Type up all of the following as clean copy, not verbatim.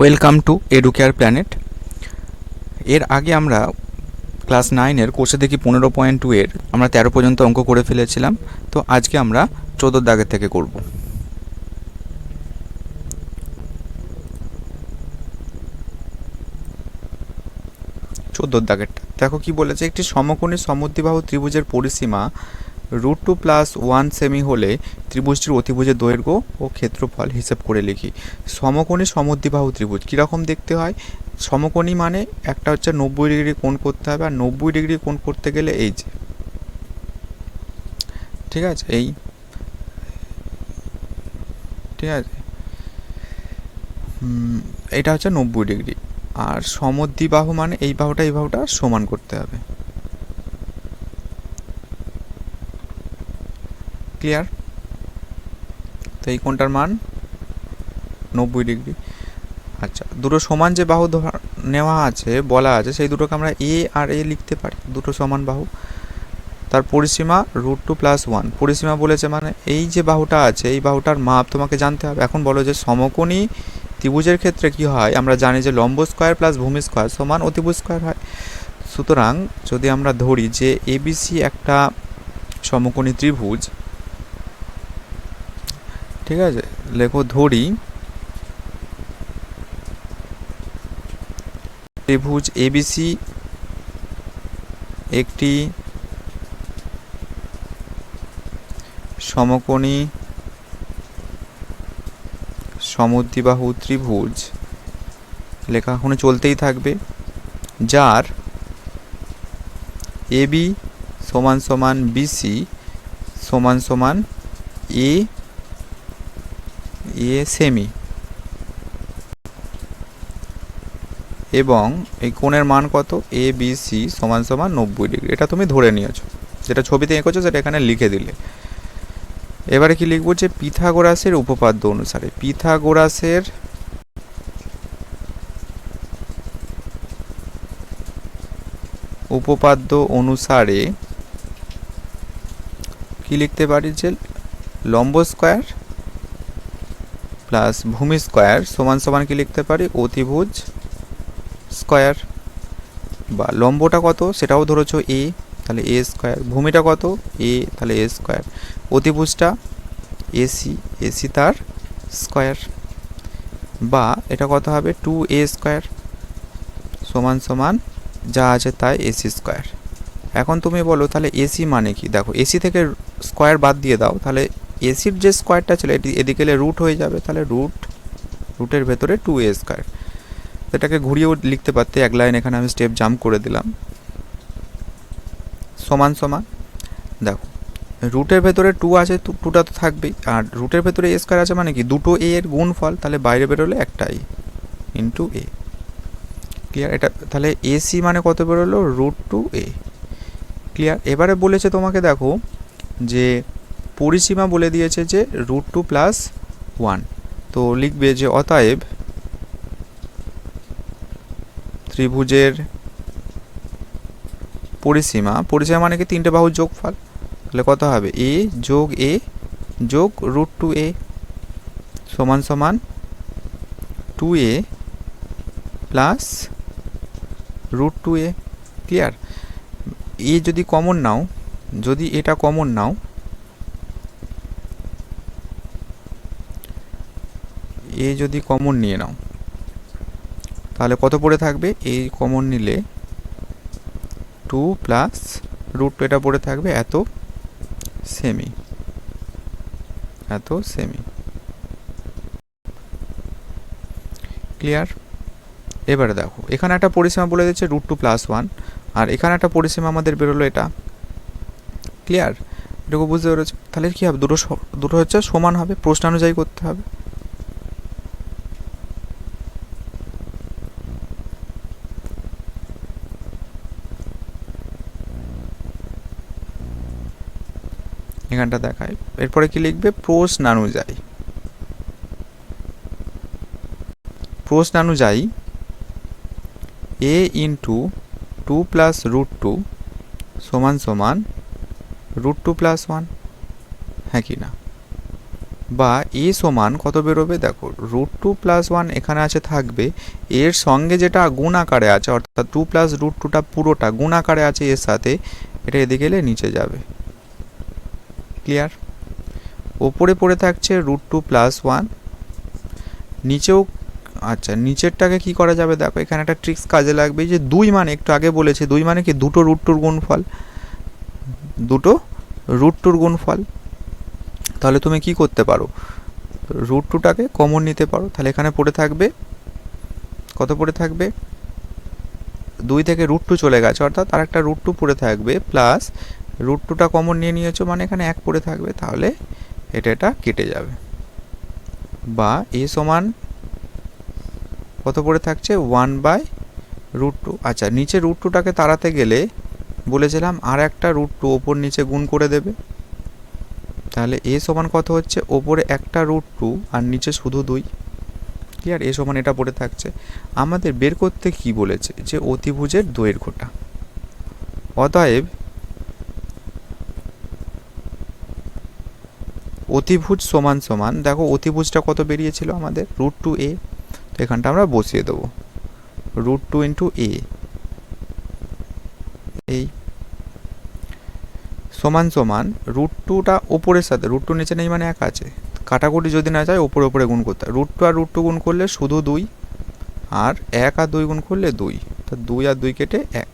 Welcome to educare planet. এর আগে আমরা ক্লাস 9-এর কোষে দেখি 15.2 এর আমরা 13 পর্যন্ত অঙ্ক করে ফেলেছিলাম। তো আজকে আমরা 14 দাগের থেকে করব। দাগেরটা দেখো কি বলেছে, একটি সমকোণী সমদ্বিবাহু ত্রিভুজের পরিসীমা √2+1 সেমি হলে ত্রিভুজটির অতিভুজের দৈর্ঘ্য ও ক্ষেত্রফল হিসেব করে লিখি। সমকোণী সমদ্বিবাহু ত্রিভুজ কীরকম দেখতে হয়? সমকোণী মানে একটা হচ্ছে 90 ডিগ্রি কোণ করতে হবে, আর 90 ডিগ্রি কোণ করতে গেলে এই যে, ঠিক আছে, এই ঠিক আছে, এটা হচ্ছে 90 ডিগ্রি। আর সমদ্বিবাহু মানে এই বাহুটা সমান করতে হবে। ক্লিয়ার? তো এই কোণটার মান 90 ডিগ্রি। আচ্ছা, দুটো সমান যে বাহু নেওয়া আছে, বলা আছে, সেই দুটোকে আমরা এ আর এ লিখতে পারি, দুটো সমান বাহু। তার পরিসীমা √2+1। পরিসীমা বলেছে মানে এই যে বাহুটা আছে, এই বাহুটার মাপ তোমাকে জানতে হবে। এখন বলো যে সমকোণী ত্রিভুজের ক্ষেত্রে কি হয়? আমরা জানি যে লম্ব স্কয়ার প্লাস ভূমি স্কয়ার সমান অতিভুজ স্কয়ার হয়। সুতরাং যদি আমরা ধরি যে এবিসি একটা সমকোণী ত্রিভুজ, ঠিক আছে, লেখো ধরি ত্রিভুজ এবিসি একটি সমকোণী সমদ্বিবাহু ত্রিভুজ, লেখা এখনো চলতেই থাকবে, যার এবি সমান সমান বিসি সমান সমান এ সেমি, এবং এই কোণের মান কত? এ বি সি সমান সমান 90 ডিগ্রি। এটা তুমি ধরে নিয়েছো, যেটা ছবিতে এঁকেছো সেটা এখানে লিখে দিলে। এবারে কি লিখবো? যে পিথাগোরাসের উপপাদ্য অনুসারে, পিথাগোরাসের উপপাদ্য অনুসারে কি লিখতে পারি? যে লম্ব স্কয়ার প্লাস ভূমি স্কয়ার সমান সমান কি লিখতে পারি? অতিভুজ স্কয়ার। বা লম্বটা কত সেটাও ধরেছো এ, তাহলে এ স্কয়ার। ভূমিটা কত? এ, তাহলে এ স্কয়ার। অতিভুজটা এসি তার স্কয়ার। বা এটা কত হবে? 2a স্কয়ার সমান সমান যা আছে তাই এসি স্কয়ার। এখন তুমি বলো তাহলে এসি মানে কি? দেখো, এসি থেকে স্কয়ার বাদ দিয়ে দাও, তাহলে এসির যে স্কয়ারটা ছিল এদিকে রুট হয়ে যাবে, তাহলে রুটের ভেতরে 2a স্কয়ার। এটাকে ঘুরিয়েও লিখতে পারতে, এক লাইন এখানে আমি স্টেপ জাম্প করে দিলাম, সমান সমান, দেখো রুটের ভেতরে 2 আছে, 2টা তো থাকবেই, আর রুটের ভেতরে এ স্কয়ার আছে মানে কি? দুটো এ এর গুণফল, তাহলে বাইরে বেরোলে একটা এ ইন্টু এ। ক্লিয়ার? এটা তাহলে এসি মানে কত বেরোলো? √2a। ক্লিয়ার? এবারে বলেছে তোমাকে, দেখো যে পরিসীমা বলে দিয়েছে যে √2+1। তো লিখবে যে অতএব ত্রিভুজের পরিসীমা মানে কি? তিনটে বাহুর যোগফল, তাহলে কত হবে? এ যোগ এ যোগ √2a সমান সমান 2a প্লাস √2a। ক্লিয়ার? এ যদি কমন নাও, যদি এটা কমন নাও, এ যদি কমন নিয়ে নাও, তাহলে কত পড়ে থাকবে? এই কমন নিলে 2 প্লাস √2, এটা পড়ে থাকবে এত সেমি। ক্লিয়ার? এবারে দেখো এখানে একটা পরিসীমা বলে দিচ্ছে √2+1, আর এখানে একটা পরিসীমা আমাদের বেরোলো এটা। ক্লিয়ার? এটুকু বুঝতে পেরেছো? তাহলে কি হবে? দুটো হচ্ছে সমান হবে, প্রশ্নানুযায়ী করতে হবে। এখানটা দেখায়। এরপরে কি লিখবে? প্রশ্নানুযায়ী এ ইন্টু 2 প্লাস √2 সমান সমান √2+1, হ্যাঁ কি না? বা এ সমান কত বেরোবে, দেখো √2 + 1 এখানে আছে থাকবে, এর সঙ্গে যেটা গুণ আকারে আছে অর্থাৎ 2 + √2টা পুরোটা গুণ আকারে আছে এর সাথে, এটা এদিকে এলে নিচে যাবে। ক্লিয়ার? ওপরে পড়ে থাকছে √2 + 1, নিচেও। আচ্ছা, নিচেরটাকে কি করা যাবে, দেখো এখানে একটা ট্রিক্স কাজে লাগবে, যে 2 মানে একটু আগে বলেছি 2 মানে কি, দুটো √2 গুণফল, দুটো √2 গুণফল। তাহলে তুমি কি করতে পারো, √2টাকে কমন নিতে পারো। তাহলে এখানে পড়ে থাকবে কত, পড়ে থাকবে 2 থেকে √2 চলে গেছে অর্থাৎ আর একটা √2 পড়ে থাকবে, প্লাস √2টা কমন নিয়ে নিয়েছো মানে এখানে 1 পড়ে থাকবে, তাহলে এটা কেটে যাবে। বা এ সমান কত পড়ে থাকছে, 1/√2। আচ্ছা, নিচে √2টাকে তাড়াতে গেলে বলেছিলাম আর একটা √2 ওপর নিচে গুণ করে দেবে। তাহলে এ সমান কত হচ্ছে, ওপরে একটা √2 আর নিচে শুধু 2। ক্লিয়ার? এ সমান এটা পড়ে থাকছে। আমাদের বের করতে কি বলেছে, যে অতিভুজের দৈর্ঘ্যটা। অতএব অতিভুজ সমান সমান, দেখো অতিভুজটা কত বেরিয়েছিল আমাদের, √2a। তো এখানটা আমরা বসিয়ে দেবো √2 × a, এই সমান সমান √2টা ওপরের সাথে, √2 নিচে নেই মানে 1 আছে, কাটাকুটি যদি না যায় ওপরে ওপরে গুণ করতে হয়। √2 আর √2 গুণ করলে শুধু 2, আর 1 আর 2 গুণ করলে 2, তো 2 আর 2 কেটে 1,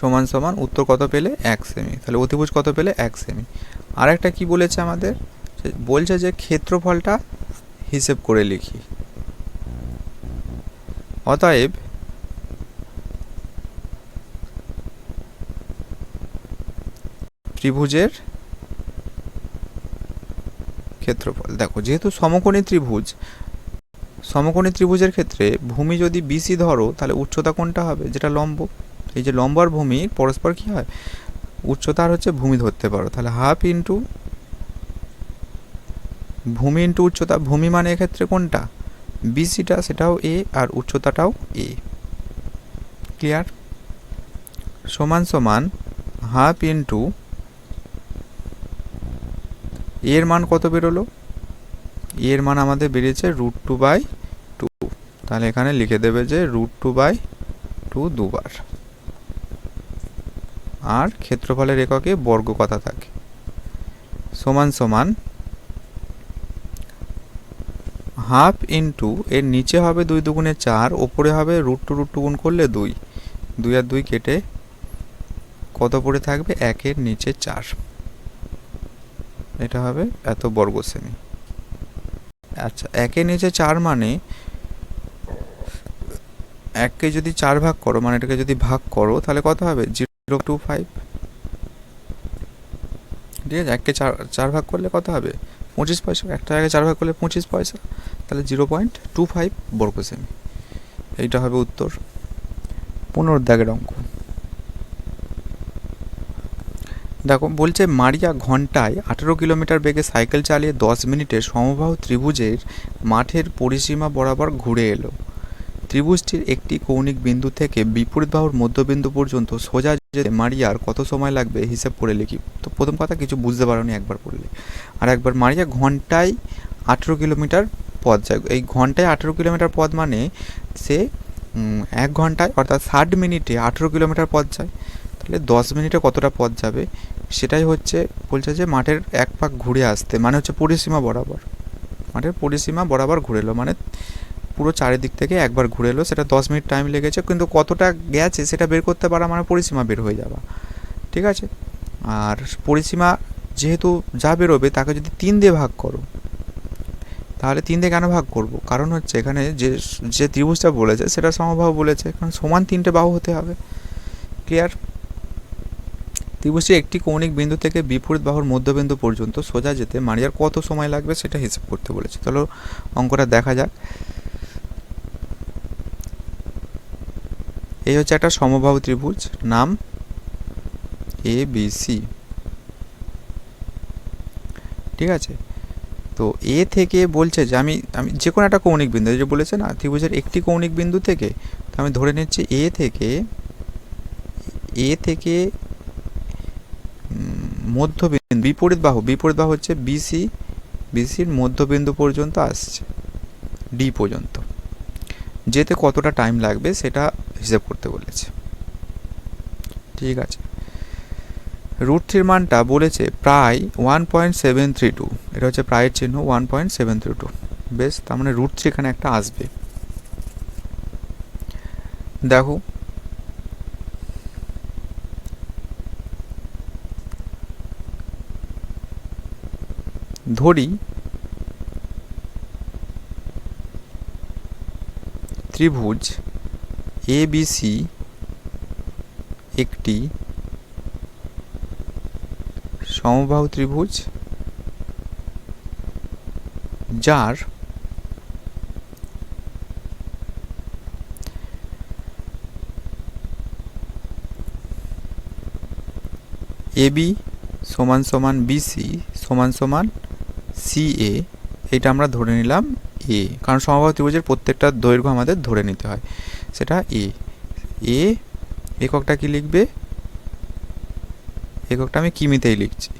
সমান সমান উত্তর কত পেলে, 1 সেমি। তাহলে অতিভুজ কত পেলে, 1 সেমি। আর একটা কি বলেছে আমাদের, বলছে যে ক্ষেত্রফলটা হিসেব করে লিখি। অতএব ত্রিভুজের ক্ষেত্রফল, দেখো যেহেতু সমকোণী ত্রিভুজের ক্ষেত্রে ভূমি যদি বিসি ধরো, তাহলে উচ্চতা কোনটা হবে, যেটা লম্ব। এই যে লম্ব আর ভূমি পরস্পর কি হয়, উচ্চতা আর হচ্ছে ভূমি ধরতে পারো। তাহলে হাফ ইন্টু ভূমি ইন্টু উচ্চতা। ভূমি মানে এক্ষেত্রে কোনটা, বিসিটা, সেটাও এ, আর উচ্চতাটাও এ। ক্লিয়ার? সমান সমান হাফ ইন্টু এর মান কত বেরোলো, এর মান আমাদের বেরিয়েছে √2/2। তাহলে এখানে লিখে দেবে যে √2/2 দুবার। আর ক্ষেত্রফলের এককে বর্গ কথা থাকে। সমান সমান হাফ ইন্টু এর নিচে হবে 2 দুগুণে 4, ওপরে হবে √2 গুণ করলে 2, 2 আর 2 কেটে কত পড়ে থাকবে, 1 এর নিচে 4। এটা হবে এত বর্গ সেমি। আচ্ছা, 1 এর নিচে 4 মানে 1কে যদি 4 ভাগ করো, মানে এটাকে যদি ভাগ করো তাহলে কত হবে, 0.25। ঠিক আছে, 1কে 4 ভাগ করলে কত হবে, 25 পয়সা। একটা জায়গায় 4 ভাগ করলে 25 পয়সা, তাহলে 0.25 বর্গ সেমি। এইটা হবে উত্তর। 15 দাগের অঙ্ক। দেখো বলছে মারিয়া ঘন্টায় 18 কিলোমিটার বেগে সাইকেল চালিয়ে 10 মিনিটে সমবাহু ত্রিভুজের মাঠের পরিসীমা বরাবর ঘুরে এলো। ত্রিভুজটির একটি কৌণিক বিন্দু থেকে বিপরীত বাহুর মধ্যবিন্দু পর্যন্ত সোজা যেতে মারিয়ার কত সময় লাগবে হিসেব করে লিখি। তো প্রথম কথা কিছু বুঝতে পারোনি একবার পড়লে, আর একবার মারিয়া ঘন্টায় 18 কিলোমিটার পথ যায়। এই ঘন্টায় 18 কিলোমিটার পথ মানে সে 1 ঘন্টায় অর্থাৎ 60 মিনিটে 18 কিলোমিটার পথ যায়। তাহলে 10 মিনিটে কতটা পথ যাবে, সেটাই হচ্ছে বলছে যে মাঠের এক পাক ঘুরে আসতে, মানে হচ্ছে পরিসীমা বরাবর, মাঠের পরিসীমা বরাবর ঘুরে এলো, মানে পুরো চারিদিক থেকে একবার ঘুরে এলো। সেটা 10 মিনিট টাইম লেগেছে, কিন্তু কতটা গেছে সেটা বের করতে পারা মানে পরিসীমা বের হয়ে যাওয়া। ঠিক আছে, আর পরিসীমা যেহেতু যা বেরোবে তাকে যদি 3 দিয়ে ভাগ করো, তাহলে 3 দিয়ে কেন ভাগ করব, কারণ হচ্ছে এখানে যে ত্রিভুজটা বলেছে সেটা সমবাহু বলেছে, কারণ সমান 3টে বাহু হতে হবে। ক্লিয়ার? ত্রিভুজটি একটি কৌণিক বিন্দু থেকে বিপরীত বাহুর মধ্যবিন্দু পর্যন্ত সোজা যেতে মারিয়ার কত সময় লাগবে সেটা হিসাব করতে বলেছে। চলো অঙ্কটা দেখা যাক। এই হচ্ছে একটা সমবাহু ত্রিভুজ, নাম ABC। ঠিক আছে, তো এ থেকে বলছে যে আমি যে কোনো একটা কৌণিক বিন্দু, যে বলেছে না ত্রিভুজের একটি কৌণিক বিন্দু থেকে, তো আমি ধরে নিচ্ছি এ থেকে মধ্যবিন্দু বিপরীত বাহু হচ্ছে বিসি, বিসির মধ্যবিন্দু পর্যন্ত আসছে ডি পর্যন্ত, যেতে কতটা টাইম লাগবে সেটা হিসেব করতে বলেছে। ঠিক আছে, √3 মানটা বলেছে প্রায় 1.732, এটা হচ্ছে প্রায়ের চিহ্ন 1.732। বেশ, তার মানে √3 এখানে একটা আসবে। দেখো ধরি ত্রিভুজ ABC একটি সমবাহু ত্রিভুজ যার AB সমান সমান BC সমান সমান CA, এটা আমরা ধরে নিলাম A, কারণ সমবাহু ত্রিভুজের প্রত্যেকটা দৈর্ঘ্য আমাদের ধরে নিতে হয়, সেটা A। এককটা কি লিখবে? এককটা আমি কিমিতেই লিখছি,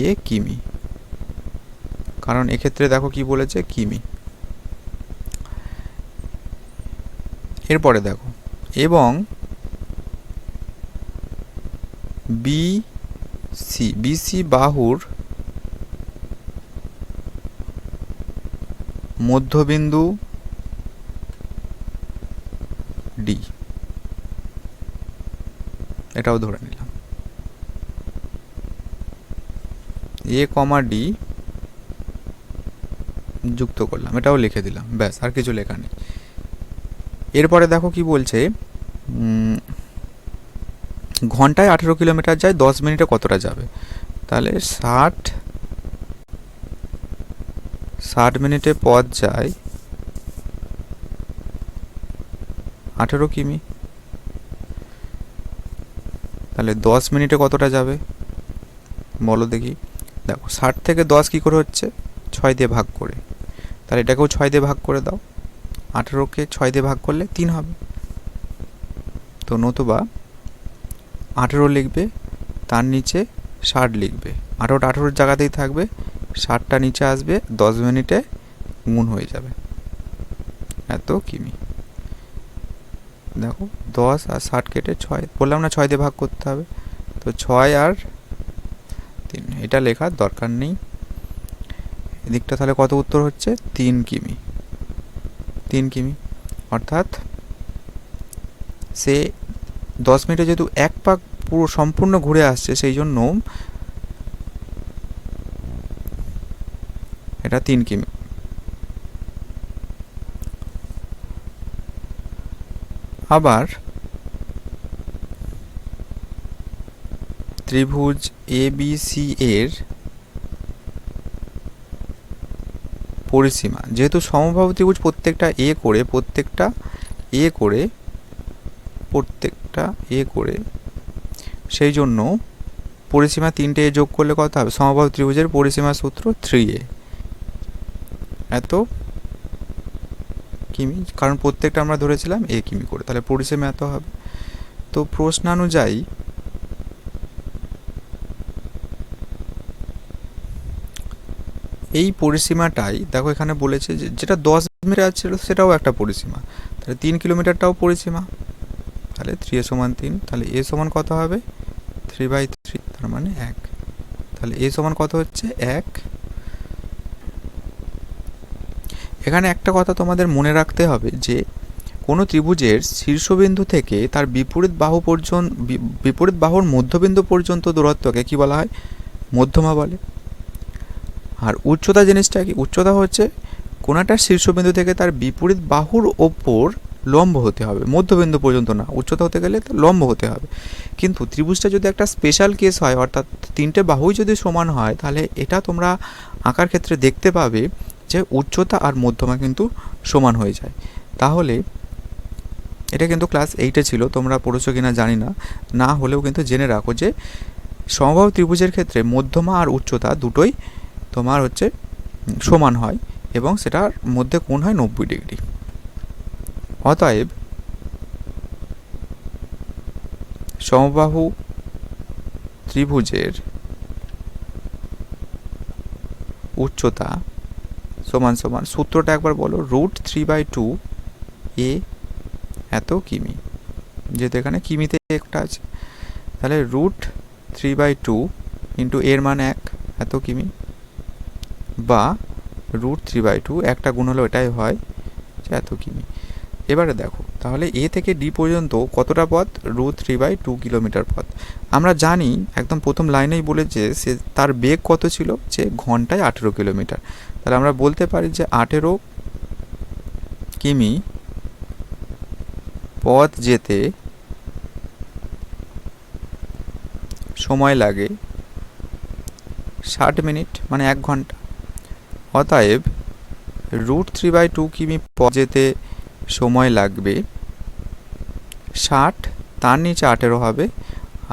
A কিমি, কারণ এক্ষেত্রে দেখো কি বলেছে, কিমি। এরপরে দেখো এবং BC বাহুর মধ্যবিন্দু D, এটাও ধরে নিলাম। A, D যুক্ত করলাম, এটাও লিখে দিলাম, ব্যাস, আর কিছু লেখা নেই। এরপরে দেখো কি বলছে, ঘন্টায় 18 কিলোমিটার যায়, 10 মিনিটে কতটা যাবে? তাহলে 60 মিনিটে পথ যায় 18 কিমি, তাহলে 10 মিনিটে কতটা যাবে বলো দেখি। দেখো 60 থেকে 10 কি করে হচ্ছে, 6 দিয়ে ভাগ করে, তাহলে এটাকেও 6 দিয়ে ভাগ করে দাও, 18কে 6 দিয়ে ভাগ করলে 3 হবে। তো নতুবা 18 লিখবে, তার নিচে 60 লিখবে, 18টা 18 জায়গাতেই থাকবে, 60টা নিচে আসবে, 10 মিনিটে গুণ হয়ে যাবে এত কিমি। দেখো 10 আর 60 কেটে 6, বললাম না 6 দিয়ে ভাগ করতে হবে, তো 6 আর 3, এটা লেখার দরকার নেই। এদিকটা তাহলে কত উত্তর হচ্ছে, 3 কিমি। 3 কিমি অর্থাৎ সে 10 মিনিটে যেহেতু এক পাক পুরো সম্পূর্ণ ঘুরে আসছে, সেই জন্য এটা 3 কিমি। আবার ত্রিভুজ ABC এর পরিসীমা, যেহেতু সমবাহু ত্রিভুজ প্রত্যেকটা A করে, সেই জন্য পরিসীমা 3টে যোগ করলে কত হবে, সমবাহু ত্রিভুজের পরিসীমা সূত্র 3A, এত কিমি, কারণ প্রত্যেকটা আমরা ধরেছিলাম A কিমি করে, তাহলে পরিসীমা এত হবে। তো প্রশ্নানুযায়ী এই পরিসীমাটাই দেখো এখানে বলেছে যে যেটা 10 মিটার ছিল সেটাও একটা পরিসীমা, তাহলে 3 কিলোমিটারটাও পরিসীমা, তাহলে 3A সমান 3, তাহলে A সমান কত হবে, 3/3, তার মানে 1, তাহলে A সমান কত হচ্ছে 1। এখানে একটা কথা তোমাদের মনে রাখতে হবে যে কোনো ত্রিভুজের শীর্ষবিন্দু থেকে তার বিপরীত বাহুর মধ্যবিন্দু পর্যন্ত দূরত্বকে কি বলা হয়, মধ্যমা বলে। আর উচ্চতা জিনিসটা কি, উচ্চতা হচ্ছে কোনো একটা শীর্ষবিন্দু থেকে তার বিপরীত বাহুর ওপর লম্ব হতে হবে, মধ্যবিন্দু পর্যন্ত না, উচ্চতা হতে গেলে তো লম্ব হতে হবে। কিন্তু ত্রিভুজটা যদি একটা স্পেশাল কেস হয়, অর্থাৎ 3টে বাহুই যদি সমান হয়, তাহলে এটা তোমরা আঁকার ক্ষেত্রে দেখতে পাবে যে উচ্চতা আর মধ্যমা কিন্তু সমান হয়ে যায়। তাহলে এটা কিন্তু ক্লাস 8-এ ছিল, তোমরা পড়েছো কিনা জানি না, না হলেও কিন্তু জেনে রাখো যে সমবাহু ত্রিভুজের ক্ষেত্রে মধ্যমা আর উচ্চতা দুটোই তোমার হচ্ছে সমান হয় এবং সেটার মধ্যে কোণ হয় 90 ডিগ্রি। অতএব সমবাহু ত্রিভুজের উচ্চতা সমান সমান, সূত্রটা একবার বলো, √3/2 এ এত কিমি, যেহেতু এখানে কিমিতে একটা আছে, তাহলে √3/2 ইন্টু এর মান 1 এত কিমি, বা √3/2 একটা গুণ হলো এটাই হয় যে এত কিমি। এবারে দেখো তাহলে এ থেকে ডি পর্যন্ত কতটা পথ, √3/2 কিলোমিটার পথ। আমরা জানি একদম প্রথম লাইনেই বলেছে সে তার বেগ কত ছিল, যে ঘন্টায় 18 কিলোমিটার। তাহলে আমরা বলতে পারি যে 18 কিমি পথ যেতে সময় লাগে 60 মিনিট, মানে 1 ঘন্টা। অতএব √3/2 কিমি পথ যেতে সময় লাগবে 60, তার নিচে 18 হবে,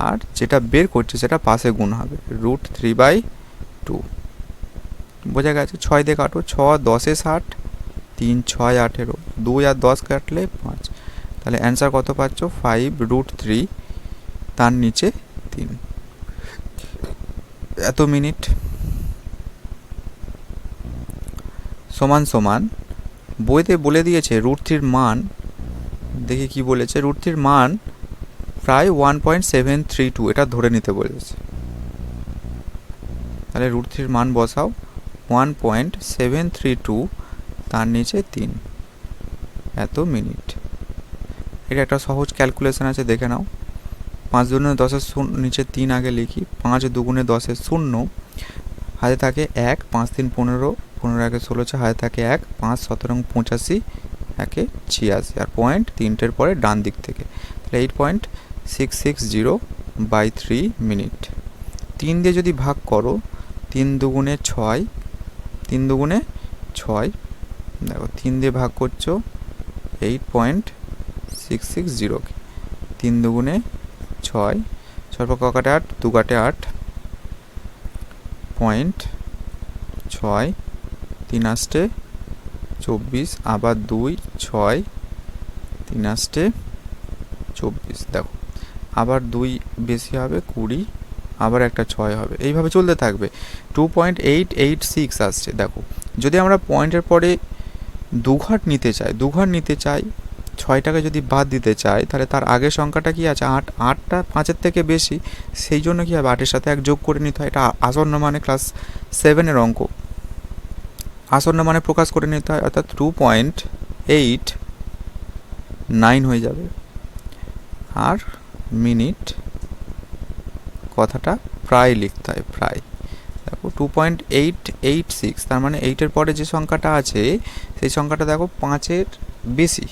আর যেটা বের করছে সেটা পাশে গুণ হবে, √3/2। বোঝা গেছে? 6 দিয়ে কাটো, 6 10 60, 3 6 18, 2 আর 10 কাটলে 5। তাহলে অ্যান্সার কত পাচ্ছ, 5√3, তার নিচে 3 এত মিনিট। সমান সমান বইতে বলে দিয়েছে √3 মান, দেখি কি বলেছে, √3 মান প্রায় 1.732, এটা ধরে নিতে বলেছে। তাহলে √3 মান বসাও, 1.732, তার নিচে 3 এত মিনিট। এটা একটা সহজ ক্যালকুলেশন আছে, দেখে নাও। 5 দুগুণে 10-এর নিচে 3 আগে লিখি, 5 দুগুণে 10-এর 0, হাতে থাকে 1, 5 3 15, 15 1 16, হাতে থাকে 1, 5 17 85, 1 86, আর পয়েন্ট 3টের পরে ডান দিক থেকে, তাহলে 8.660/3 মিনিট। 3 দিয়ে যদি ভাগ করো, 3 দুগুণে 6, 3 দুগুণে 6, দেখো 3 দিয়ে ভাগ করছো 8.660, 3 দুগুণে 6, 6 কাটে 8, 2 কাটে 8, 0.6, 3 আসতে 24, আবার 2 6, 3 আসতে 24, দেখো আবার 2 বেশি হবে 20, আবার একটা 6 হবে, এইভাবে চলতে থাকবে। 2.886 আসছে। দেখো যদি আমরা পয়েন্টের পরে 2 ঘর নিতে চাই, 6টাকে যদি বাদ দিতে চাই, তাহলে তার আগের সংখ্যাটা কি আছে, 8, 8টা 5-এর থেকে বেশি, সেই জন্য কি হবে, 8-এর সাথে 1 যোগ করে নিতে হয়। এটা আসন্ন মানে ক্লাস 7-এর অঙ্ক, আসন্ন মানে প্রকাশ করে নিতে হয়, অর্থাৎ 2.89 হয়ে যাবে। আর মিনিট কথাটা প্রায় লিখতে হয়, প্রায়। দেখো 2.886, তার মানে 8-এর পরে যে সংখ্যাটা আছে সেই সংখ্যাটা দেখো 5-এর বেশি,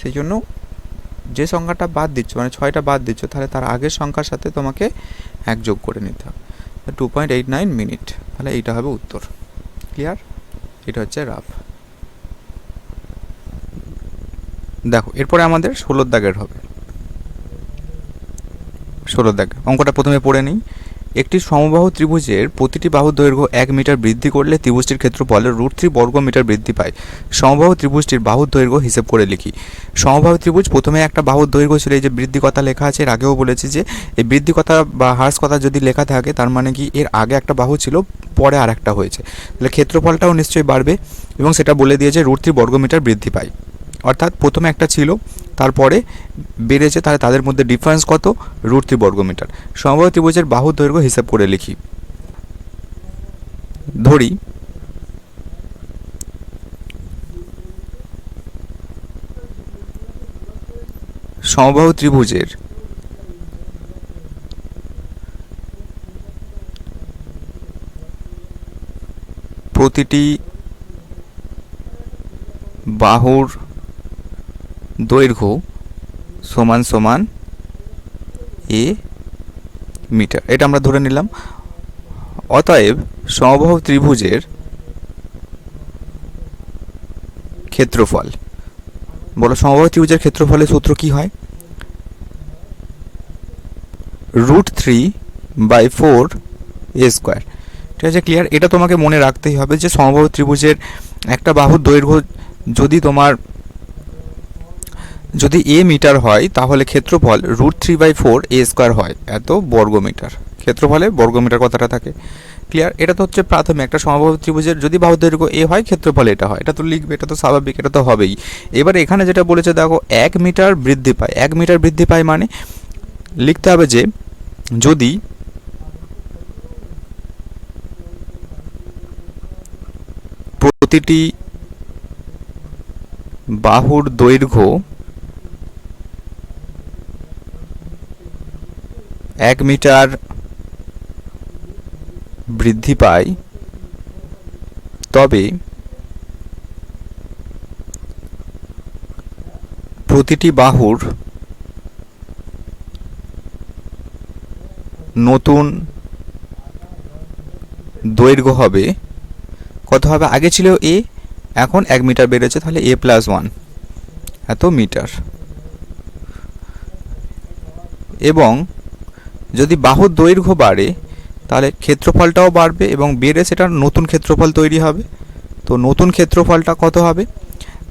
সেই জন্য যে সংখ্যাটা বাদ দিচ্ছ, মানে 6টা বাদ দিচ্ছ, তাহলে তার আগের সংখ্যার সাথে তোমাকে 1 যোগ করে নিতে হবে, 2.89 মিনিট। তাহলে এইটা হবে উত্তর। ক্লিয়ার? এটা হচ্ছে রাফ। দেখো এরপরে আমাদের 16 দাগের হবে। 16 দাগ অঙ্কটা প্রথমে পড়ে নিই। একটি সমবাহু ত্রিভুজের প্রতিটি বাহুর দৈর্ঘ্য 1 মিটার বৃদ্ধি করলে ত্রিভুজটির ক্ষেত্রফল √3 বর্গ মিটার বৃদ্ধি পায়। সমবাহু ত্রিভুজটির বাহুর দৈর্ঘ্য হিসেব করে লিখি। সমবাহু ত্রিভুজ, প্রথমে একটা বাহুর দৈর্ঘ্য ছিল, এই যে বৃদ্ধি কথা লেখা আছে, এর আগেও বলেছি যে এই বৃদ্ধি কথা বা হ্রাস কথা যদি লেখা থাকে তার মানে কি এর আগে একটা বাহু ছিল, পরে আর একটা হয়েছে, তাহলে ক্ষেত্রফলটাও নিশ্চয়ই বাড়বে, এবং সেটা বলে দিয়েছে √3 বর্গ মিটার বৃদ্ধি পায়। অর্থাৎ প্রথমে একটা ছিল, তারপরে বেড়েছে, তাহলে তাদের মধ্যে ডিফারেন্স কত, √3 বর্গমিটার। সমবাহু ত্রিভুজের বাহুর দৈর্ঘ্য হিসাব করে লিখি। ধরি সমবাহু ত্রিভুজের প্রতিটি বাহুর দৈর্ঘ্য সমান সমান a মিটার, এটা আমরা ধরে নিলাম। অতএব সমবাহু ত্রিভুজের ক্ষেত্রফল, বলো সমবাহু ত্রিভুজের ক্ষেত্রফলের সূত্র কি হয়, √3/4 a স্কোয়ার। ঠিক আছে, ক্লিয়ার? এটা তোমাকে মনে রাখতেই হবে যে সমবাহু ত্রিভুজের একটা বাহুর দৈর্ঘ্য যদি তোমার যদি এ মিটার হয় তাহলে ক্ষেত্রফল √3/4 a² হয়, এত বর্গমিটার। ক্ষেত্রফলে বর্গমিটার কথাটা থাকে। ক্লিয়ার? এটা তো হচ্ছে প্রাথমিক একটা সমবাহু ত্রিভুজের যদি বাহুর দৈর্ঘ্য এ হয় ক্ষেত্রফল এটা হয়, এটা তো লিখবে, এটা তো স্বাভাবিক, এটা তো হবেই। এবার এখানে যেটা বলেছে দেখো 1 মিটার বৃদ্ধি পায়, 1 মিটার বৃদ্ধি পায় মানে লিখতে হবে যে যদি প্রতিটি বাহুর দৈর্ঘ্য 1 মিটার বৃদ্ধি পায় তবে প্রতিটি বাহুর নতুন দৈর্ঘ্য হবে কত হবে, আগে ছিল এ, এখন 1 মিটার বেড়েছে, তাহলে a+1 এত মিটার। এবং যদি বাহুর দৈর্ঘ্য বাড়ে তাহলে ক্ষেত্রফলটাও বাড়বে এবং বেড়ে সেটা নতুন ক্ষেত্রফল তৈরি হবে। তো নতুন ক্ষেত্রফলটা কত হবে,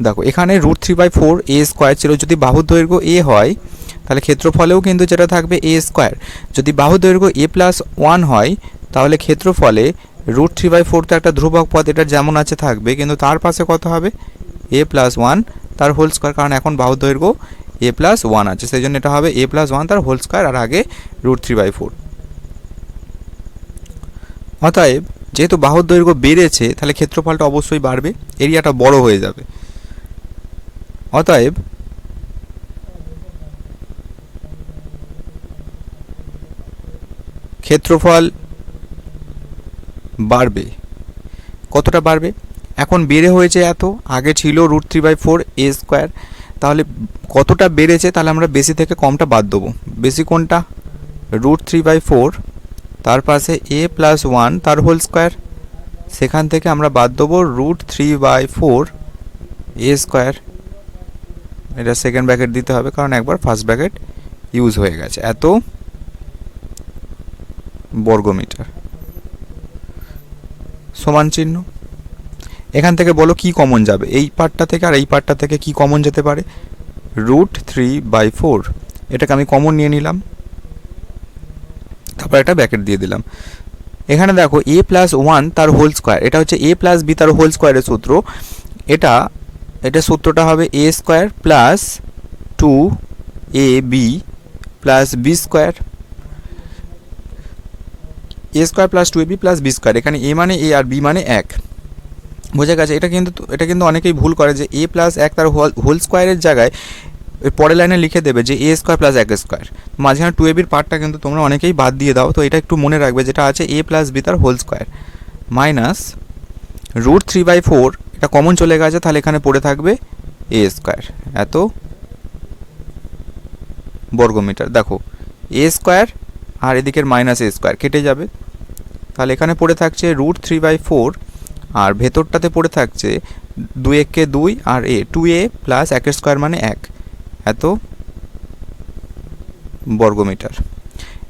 দেখো এখানে √3/4a² ছিল, যদি বাহুর দৈর্ঘ্য এ হয় তাহলে ক্ষেত্রফলেও কিন্তু যেটা থাকবে a²। যদি বাহুর দৈর্ঘ্য a+1 হয় তাহলে ক্ষেত্রফলে √3/4 তো একটা ধ্রুবক পদ, এটা যেমন আছে থাকবে, কিন্তু তার পাশে কত হবে a+1 তার হোল স্কয়ার, কারণ এখন বাহুর দৈর্ঘ্য a+1 আছে, সেই জন্য এটা হবে a+1 তার হোল স্কয়ার আর আগে √3/4। অতএব যেহেতু বাহুর দৈর্ঘ্য বেড়েছে তাহলে ক্ষেত্রফলটা অবশ্যই বাড়বে, এরিয়াটা বড় হয়ে যাবে। অতএব ক্ষেত্রফল বাড়বে, কতটা বাড়বে, এখন বেড়ে হয়েছে এত, আগে ছিল √3/4a², তাহলে কতটা বেড়েছে, তাহলে আমরা বেশি থেকে কমটা বাদ দেবো। বেশি কোনটা, √3/4 তার পাশে a+1 তার হোল স্কয়ার, সেখান থেকে আমরা বাদ দেবো √3/4a²। এটা সেকেন্ড ব্র্যাকেট দিতে হবে কারণ একবার ফার্স্ট ব্র্যাকেট ইউজ হয়ে গেছে, এত বর্গমিটার সমান চিহ্ন। এখান থেকে বলো কি কমন যাবে, এই পার্টটা থেকে আর এই পার্টটা থেকে কি কমন যেতে পারে, √3/4, এটাকে আমি কমন নিয়ে নিলাম, তারপর একটা ব্র্যাকেট দিয়ে দিলাম। এখানে দেখো a+1 তার হোল স্কয়ার, এটা হচ্ছে a+b তার হোল স্কয়ারের সূত্র, এটা সূত্রটা হবে a² plus 2ab plus b², a² plus 2ab plus b²। এখানে a মানে a আর b মানে 1, বোঝা গেছে? এটা কিন্তু অনেকেই ভুল করে যে a+1 তার হোল স্কয়ারের জায়গায় ওই পরের লাইনে লিখে দেবে যে a² প্লাস 1², মাঝখানে 2ab পার্টটা কিন্তু তোমরা অনেকেই বাদ দিয়ে দাও, তো এটা একটু মনে রাখবে, যেটা আছে a+b তার হোল স্কয়ার মাইনাস √3/4, এটা কমন চলে গেছে, তাহলে এখানে পড়ে থাকবে a², এত বর্গমিটার। দেখো a² আর এদিকের -a² কেটে যাবে, তাহলে এখানে পড়ে থাকছে √3/4 আর ভেতরটাতে পড়ে থাকছে 2 1 2 আর a 2a প্লাস 1² মানে 1, এত বর্গমিটার।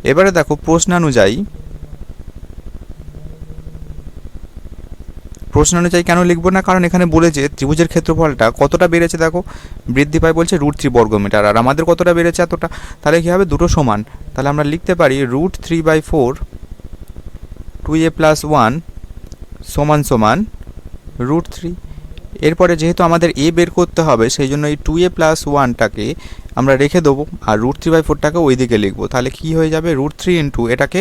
এবারে দেখো প্রশ্নানুযায়ী কেন লিখবো না, কারণ এখানে বলেছে ত্রিভুজের ক্ষেত্রফলটা কতটা বেড়েছে, দেখো বৃদ্ধি পায় বলছে √3 বর্গমিটার, আর আমাদের কতটা বেড়েছে এতটা, তাহলে কী হবে, দুটো সমান, তাহলে আমরা লিখতে পারি √3/4 2a+1 সমান সমান √3। এরপরে যেহেতু আমাদের a বের করতে হবে সেই জন্য এই 2a+1টাকে আমরা রেখে দেবো আর √3/4টাকে ওই দিকে লিখবো, তাহলে কি হয়ে যাবে √3 ইন্টু এটাকে,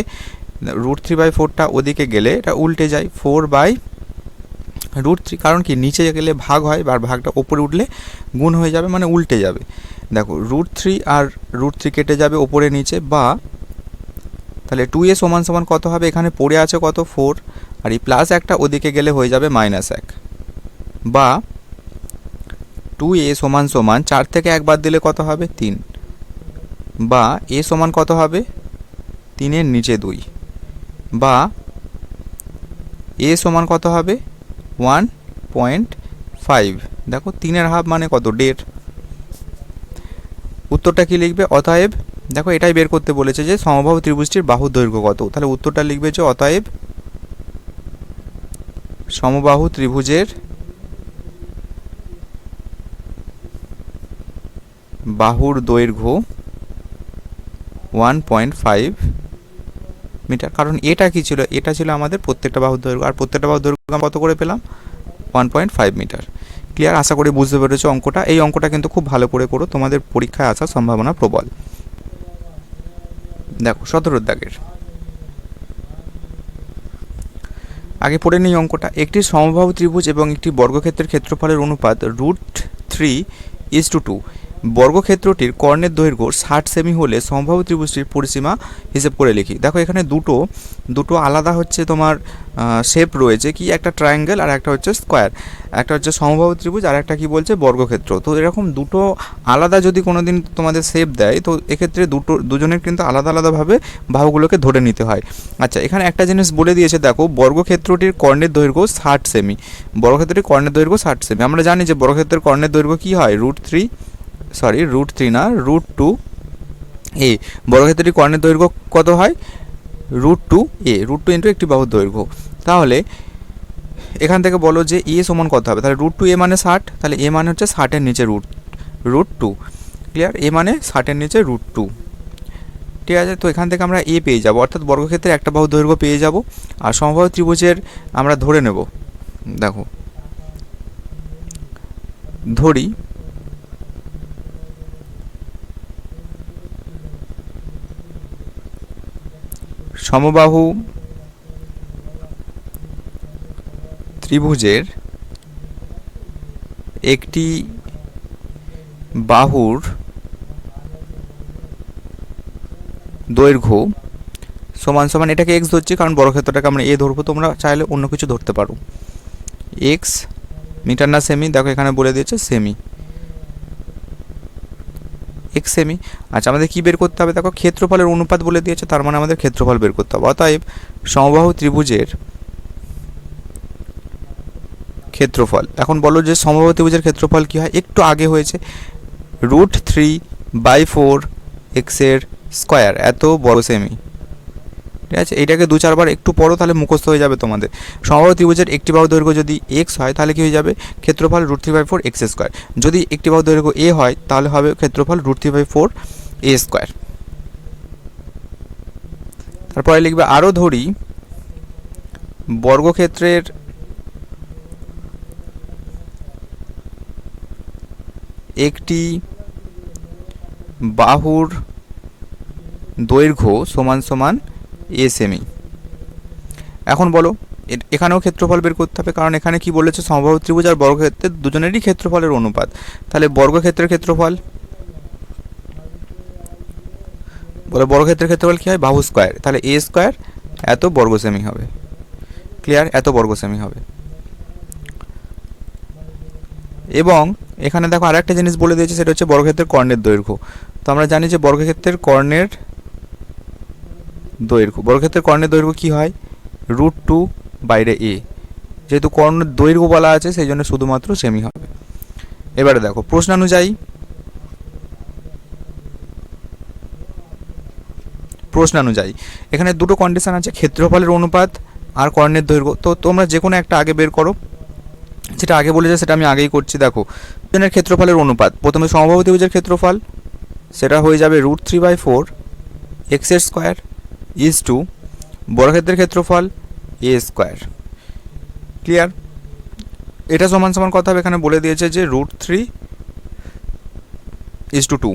√3/4টা ওদিকে গেলে এটা উল্টে যায় 4/√3, কারণ কি নিচে গেলে ভাগ হয় আর ভাগটা ওপরে উঠলে গুণ হয়ে যাবে, মানে উল্টে যাবে। দেখো √3 আর √3 কেটে যাবে ওপরে নিচে, বা তাহলে 2a সমান সমান কত হবে, এখানে পড়ে আছে কত 4, আর এই প্লাস একটা ওদিকে গেলে হয়ে যাবে -1, বা 2a সমান সমান 4 থেকে 1 বাদ দিলে কত হবে 3, বা a সমান কত হবে 3 এর নিচে 2, বা a সমান কত হবে 1.5। দেখো 3 এর হাফ মানে কত 1.5। উত্তরটা কি লিখবে, অতএব দেখো এটাই বের করতে বলেছে যে সমবাহু ত্রিভুজটির বাহুর দৈর্ঘ্য কত, তাহলে উত্তরটা লিখবে যে অতএব সমবাহু ত্রিভুজের বাহুর দৈর্ঘ্য 1.5 মিটার। কারণ এটা কি ছিল, এটা ছিল আমাদের প্রত্যেকটা বাহুর দৈর্ঘ্য, আর প্রত্যেকটা বাহুর দৈর্ঘ্য আমরা কত করে পেলাম, 1.5 মিটার। ক্লিয়ার? আশা করি বুঝতে পেরেছো অঙ্কটা। এই অঙ্কটা কিন্তু খুব ভালো করে করো, তোমাদের পরীক্ষায় আসার সম্ভাবনা প্রবল। দেখো 17 দাগের আগে পড়ে নিই অঙ্কটা। একটি সমবাহু ত্রিভুজ এবং একটি বর্গক্ষেত্রের ক্ষেত্রফলের অনুপাত √3:2। বর্গক্ষেত্রটির কর্ণের দৈর্ঘ্য 60 সেমি হলে সমবাহু ত্রিভুজটির পরিসীমা হিসেব করে লিখি। দেখো এখানে দুটো আলাদা হচ্ছে তোমার শেপ রয়েছে, কি একটা ট্রায়াঙ্গেল আর একটা হচ্ছে স্কোয়ার। একটা হচ্ছে সমবাহু ত্রিভুজ আর একটা কি বলছে, বর্গক্ষেত্র। তো এরকম দুটো আলাদা যদি কোনো দিন তোমাদের শেপ দেয়, তো এক্ষেত্রে দুজনের কিন্তু আলাদা আলাদাভাবে বাহুগুলোকে ধরে নিতে হয়। আচ্ছা, এখানে একটা জিনিস বলে দিয়েছে, দেখো বর্গক্ষেত্রটির কর্ণের দৈর্ঘ্য 60 সেমি। বর্গক্ষেত্রটির কর্ণের দৈর্ঘ্য 60 সেমি। আমরা জানি যে বর্গক্ষেত্রের কর্ণের দৈর্ঘ্য কি হয়, √2a। বর্গক্ষেত্রটির কর্ণের দৈর্ঘ্য কত হয়, √2a, √2 ইন্টু একটি বাহুর দৈর্ঘ্য। তাহলে এখান থেকে বলো যে এ সমান কত হবে, তাহলে √2a মানে 60, তাহলে এ মানে হচ্ছে 60-এর নিচে √2। ক্লিয়ার? এ মানে 60-এর নিচে √2। ঠিক আছে, তো এখান থেকে আমরা এ পেয়ে যাব, অর্থাৎ বর্গক্ষেত্রের একটা বাহুর দৈর্ঘ্য পেয়ে যাব। আর সমবাহু ত্রিভুজের আমরা ধরে নেব, দেখো ধরি সমবাহু ত্রিভুজের একটি বাহুর দৈর্ঘ্য সমান সমান, এটাকে এক্স ধরছি কারণ বর্গক্ষেত্রটাকে আমরা এ ধরবো, তোমরা চাইলে অন্য কিছু ধরতে পারো। এক্স মিটার না সেমি, দেখো এখানে বলে দিয়েছে সেমি, এক্স সেমি। আচ্ছা, আমাদের কি বের করতে হবে, দেখো ক্ষেত্রফলের অনুপাত বলে দিয়েছে, তার মানে আমাদের ক্ষেত্রফল বের করতে হবে। অতএব সমবাহু ত্রিভুজের ক্ষেত্রফল, এখন বলো যে সমবাহু ত্রিভুজের ক্ষেত্রফল কি হয়, একটু আগে হয়েছে, √3/4 এক্সের স্কোয়ার এত বর্গ সেমি। ঠিক আছে, এইটাকে 2-4 বার একটু পড়ো, তাহলে মুখস্থ হয়ে যাবে তোমাদের। সমবাহু ত্রিভুজের একটি বাহু দৈর্ঘ্য যদি এক্স হয়, তাহলে কি হয়ে যাবে, ক্ষেত্রফল √3/4 এক্স স্কোয়ার। যদি একটি বাহু দৈর্ঘ্য এ হয়, তাহলে হবে ক্ষেত্রফল √3/4 এ স্কোয়ার। তারপরে লিখবে আরও ধরি বর্গক্ষেত্রের একটি বাহুর দৈর্ঘ্য সমান সমান এ সেমি। এখন বলো এখানেও ক্ষেত্রফল বের করতে হবে, কারণ এখানে কি বলেছে, সমবাহু ত্রিভুজ আর বর্গক্ষেত্রের দুজনেরই ক্ষেত্রফলের অনুপাত। তাহলে বর্গক্ষেত্রের ক্ষেত্রফল, বলে বর্গক্ষেত্রের ক্ষেত্রফল কি হয়, বাহু স্কোয়ার, তাহলে এ স্কোয়ার এত বর্গ সেমি হবে। ক্লিয়ার? এত বর্গ সেমি হবে। এবং এখানে দেখো আরেকটা জিনিস বলে দিয়েছে, সেটা হচ্ছে বর্গক্ষেত্রের কর্ণের দৈর্ঘ্য। তো আমরা জানি যে বর্গক্ষেত্রের কর্ণের দৈর্ঘ্য কি হয়, √2 বাইরে এ। যেহেতু কর্ণের দৈর্ঘ্য বলা আছে, সেই জন্য শুধুমাত্র সেমি হবে। এবারে দেখো প্রশ্নানুযায়ী এখানে দুটো কন্ডিশন আছে, ক্ষেত্রফলের অনুপাত আর কর্ণের দৈর্ঘ্য। তো তোমরা যে কোনো একটা আগে বের করো, যেটা আগে বলেছে সেটা আমি আগেই করছি। দেখো দুজনের ক্ষেত্রফলের অনুপাত, প্রথমে সমবাহু ত্রিভুজের ক্ষেত্রফল, সেটা হয়ে যাবে √3/4 এক্সের স্কোয়ার = বর্গক্ষেত্রের ক্ষেত্রফল এ স্কোয়ার। ক্লিয়ার? এটা সমান সমান কথা হবে, এখানে বলে দিয়েছে যে √3:2,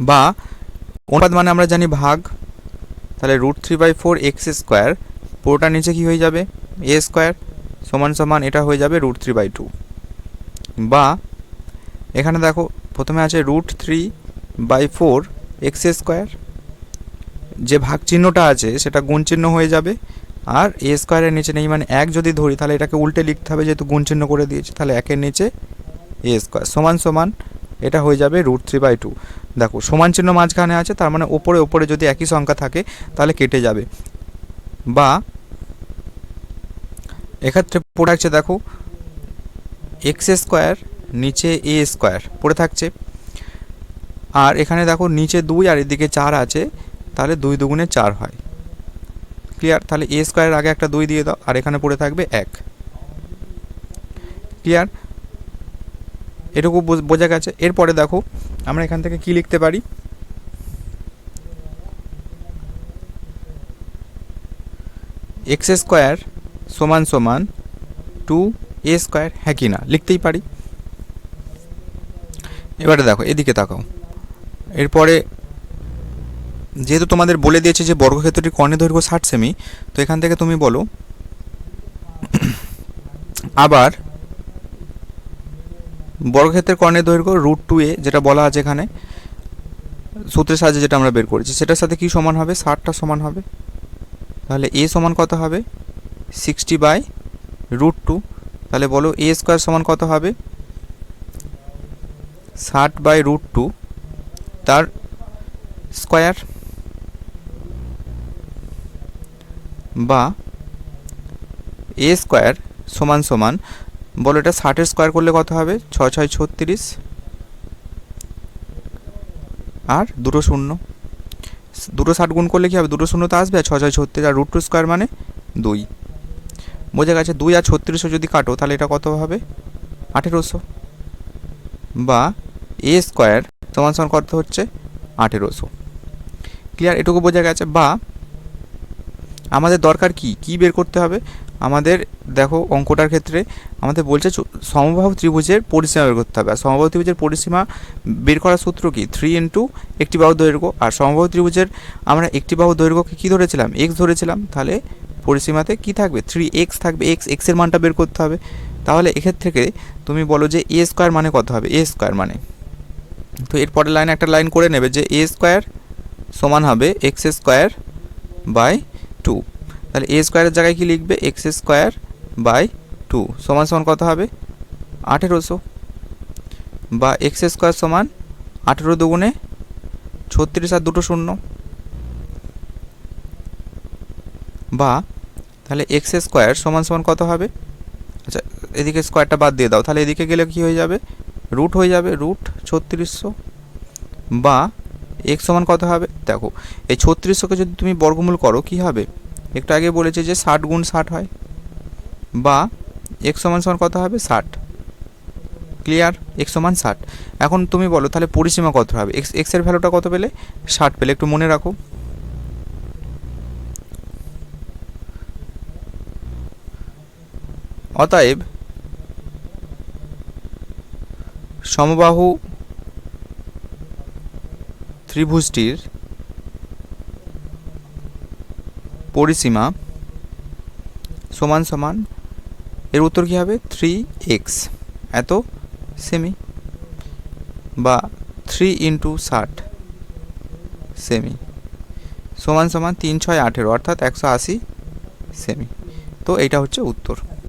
বা অনুপাত মানে আমরা জানি ভাগ, তাহলে √3/4 এক্স স্কোয়ার পুরোটা নিচে কি হয়ে যাবে, এ স্কোয়ার সমান সমান এটা হয়ে যাবে √3/2। বা এখানে দেখো প্রথমে আছে √3/4 এক্স স্কোয়ার, যে ভাগ চিহ্নটা আছে সেটা গুণ চিহ্ন হয়ে যাবে, আর এ স্কোয়ারের নিচে নেই, মানে 1 যদি ধরি তাহলে এটাকে উল্টে লিখতে হবে, যেহেতু গুণ চিহ্ন করে দিয়েছে, তাহলে 1-এর নিচে এ স্কোয়ার সমান সমান এটা হয়ে যাবে √3/2। দেখো সমান চিহ্ন মাঝখানে আছে, তার মানে ওপরে যদি একই সংখ্যা থাকে তাহলে কেটে যাবে। বা এক্ষেত্রে পড়ে থাকছে, দেখো এক্স স্কোয়ার নিচে এ স্কোয়ার পড়ে থাকছে, আর এখানে দেখো নিচে 2 আর এদিকে 4 আছে, তাহলে 2 দুগুণে 4 হয়। ক্লিয়ার? তাহলে এ স্কোয়ারের আগে একটা 2 দিয়ে দাও, আর এখানে পড়ে থাকবে 1। ক্লিয়ার? এটুকু বোঝা গেছে। এরপরে দেখো আমরা এখান থেকে কি লিখতে পারি, এক্স স্কোয়ার সমান সমান 2a স্কোয়ার, হ্যাঁ কি না, লিখতেই পারি। এবারে দেখো এদিকে তাকাও, এরপরে যেহেতু তোমাদের বলে দিয়েছে যে বর্গক্ষেত্রটির কর্ণের দৈর্ঘ্য 60 সেমি, তো এখান থেকে তুমি বলো আবার বর্গক্ষেত্রের কর্ণের দৈর্ঘ্য √2a, যেটা বলা আছে এখানে সূত্রের সাহায্যে যেটা আমরা বের করেছি, সেটার সাথে কি সমান হবে, 60টা সমান হবে। তাহলে a সমান কত হবে, 60/√2। তাহলে বলো a স্কোয়ার সমান কত হবে, 60/√2 তার স্কোয়ার, বা a স্কোয়ার সমান সমান বলো এটা 60-এর স্কোয়ার করলে কত হবে, 6 6 36 আর দুটো শূন্য, দুটো 60 গুণ করলে কি হবে, দুটো শূন্য তো আসবে, আর 6 6 36 আর √2 স্কোয়ার মানে 2। বোঝা গেছে। 2 আর 36 যদি কাটো তাহলে এটা কত হবে, 1800, বা a স্কোয়ার সমান সমান কত হচ্ছে, 1800। ক্লিয়ার, এটুকু বোঝা গেছে। বা আমাদের দরকার কি কি বের করতে হবে, আমাদের দেখো অঙ্কটার ক্ষেত্রে আমাদের বলছে সমবাহু ত্রিভুজের পরিসীমা বের করতে হবে। আর সমবাহু ত্রিভুজের পরিসীমা বের করার সূত্র কি, 3 ইন্টু একটি বাহু দৈর্ঘ্য। আর সমবাহু ত্রিভুজের আমরা একটি বাহু দৈর্ঘ্যকে কী ধরেছিলাম, এক্স ধরেছিলাম। তাহলে পরিসীমাতে কি থাকবে, 3x থাকবে, এক্সের মানটা বের করতে হবে। তাহলে এক্ষেত্রে থেকে তুমি বলো যে a স্কোয়ার মানে কত হবে, a স্কোয়ার মানে, তো এরপরের লাইনে একটা লাইন করে নেবে যে a স্কোয়ার সমান হবে এক্স স্কোয়ার বাই 2। তাহলে a স্কোয়ারের জায়গায় কি লিখবে, এক্স স্কোয়ার বাই 2 সমান সমান কত হবে, 1800, বা এক্স স্কোয়ার সমান 18 দুগুণে 36 আর দুটো শূন্য, বা তাহলে এক্স স্কোয়ার সমান সমান কত হবে, আচ্ছা এদিকে স্কোয়ারটা বাদ দিয়ে দাও, তাহলে এদিকে গেলে কি হয়ে যাবে, রুট হয়ে যাবে, √3600, বা এক্স সমান কত হবে, দেখো এই 3600কে যদি তুমি বর্গমূল করো কি হবে, একটু আগে বলেছে যে 60 গুণ 60 হয়, বা এক্স সমান সমান কত হবে, 60। ক্লিয়ার, এক্স সমান 60। এখন তুমি বলো তাহলে পরিসীমা কত হবে, এক্সের ভ্যালুটা কত পেলে, 60 পেলে, একটু মনে রাখো। অতএব সমবাহু ত্রিভুজটির পরিসীমা সমান সমান, এর উত্তর কী হবে, 3x এত সেমি, বা 3 ইন্টু 60 সেমি সমান সমান 3 6 18 অর্থাৎ 180 সেমি। তো এইটা হচ্ছে উত্তর।